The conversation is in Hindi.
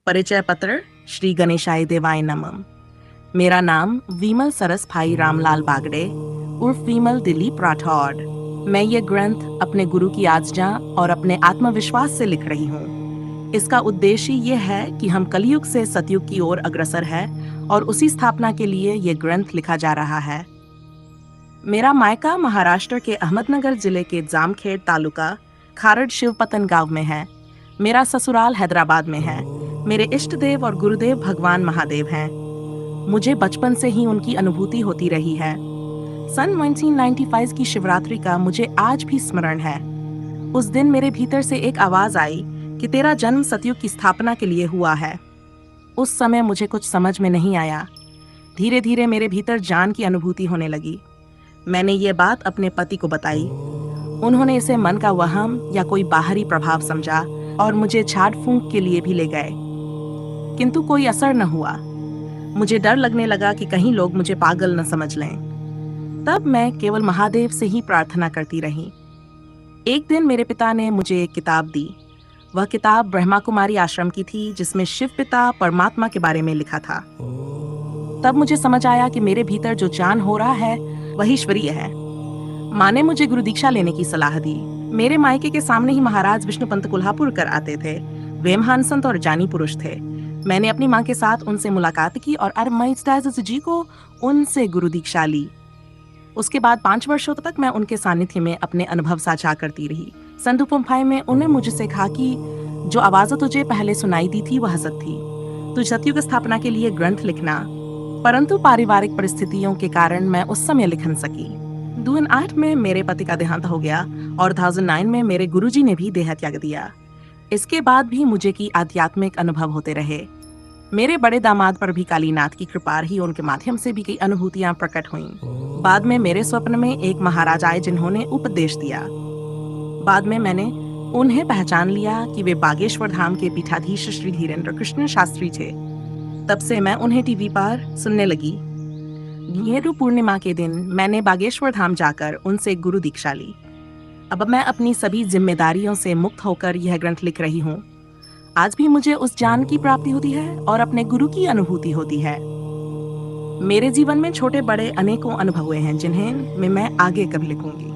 परिचय पत्र। श्री गणेशाय देवाय नमः। मेरा नाम विमल सरस भाई रामलाल बागड़े उर्फ विमल दिलीप राठौड़। मैं ये ग्रंथ अपने गुरु की आज्ञा और अपने आत्मविश्वास से लिख रही हूँ। इसका उद्देश्य ये है कि हम कलयुग से सतयुग की ओर अग्रसर है और उसी स्थापना के लिए ये ग्रंथ लिखा जा रहा है। मेरा मायका महाराष्ट्र के अहमदनगर जिले के जामखेड़ तालुका खारड़ शिवपतन गांव में है। मेरा ससुराल हैदराबाद में है। मेरे इष्ट देव और गुरुदेव भगवान महादेव हैं। मुझे बचपन से ही उनकी अनुभूति होती रही है। सन 1995 की शिवरात्रि का मुझे आज भी स्मरण है। उस दिन मेरे भीतर से एक आवाज आई कि तेरा जन्म सतयुग की स्थापना के लिए हुआ है। उस समय मुझे कुछ समझ में नहीं आया। धीरे धीरे मेरे भीतर जान की अनुभूति होने लगी। मैंने ये बात अपने पति को बताई। उन्होंने इसे मन का वहम या कोई बाहरी प्रभाव समझा और मुझे छाड़ फूंक के लिए भी ले गए, किंतु कोई असर न हुआ। मुझे डर लगने लगा कि कहीं लोग मुझे पागल न समझ लें। तब मैं केवल महादेव से ही प्रार्थना करती रही। एक दिन मेरे पिता ने मुझे एक किताब दी। वह किताब ब्रह्मा कुमारी आश्रम की थी, जिसमें शिव पिता परमात्मा के बारे में लिखा था। तब मुझे समझ आया कि मेरे भीतर जो जान हो रहा है वही ईश्वरीय है। माँ ने मुझे गुरु दीक्षा लेने की सलाह दी। मेरे मायके के सामने ही महाराज विष्णुपंत कोल्हापुरकर आते थे। वे महान संत और जानी पुरुष थे। मैंने अपनी माँ के साथ उनसे मुलाकात की और जी को उनसे गुरु दीक्षा ली। उसके बाद 5 वर्षों तक मैं उनके सानिध्य में अपने अनुभव साझा करती रही। सन 2005 में उन्हें मुझसे कहा कि जो आवाज़ तुझे पहले सुनाई दी थी वह सत्य थी। तू सतयुग स्थापना के लिए ग्रंथ लिखना। परंतु पारिवारिक परिस्थितियों के कारण मैं उस समय लिख न सकी। 2008 में मेरे पति का देहांत हो गया और 2009 में मेरे गुरुजी ने भी देह त्याग दिया। इसके बाद भी मुझे की आध्यात्मिक अनुभव होते रहे। मेरे बड़े दामाद पर भी कालीनाथ की कृपा रही। उनके माध्यम से भी कई अनुभूतियां प्रकट हुईं। बाद में मेरे स्वप्न में एक महाराज आए जिन्होंने उपदेश दिया। बाद में मैंने उन्हें पहचान लिया कि वे बागेश्वर धाम के पीठाधीश श्री धीरेन्द्र कृष्ण शास्त्री थे। तब से मैं उन्हें टीवी पर सुनने लगी। घेरू पूर्णिमा के दिन मैंने बागेश्वर धाम जाकर उनसे गुरु दीक्षा ली। अब मैं अपनी सभी जिम्मेदारियों से मुक्त होकर यह ग्रंथ लिख रही हूँ। आज भी मुझे उस ज्ञान की प्राप्ति होती है और अपने गुरु की अनुभूति होती है। मेरे जीवन में छोटे बड़े अनेकों अनुभव हुए हैं, जिन्हें मैं आगे कभी लिखूंगी।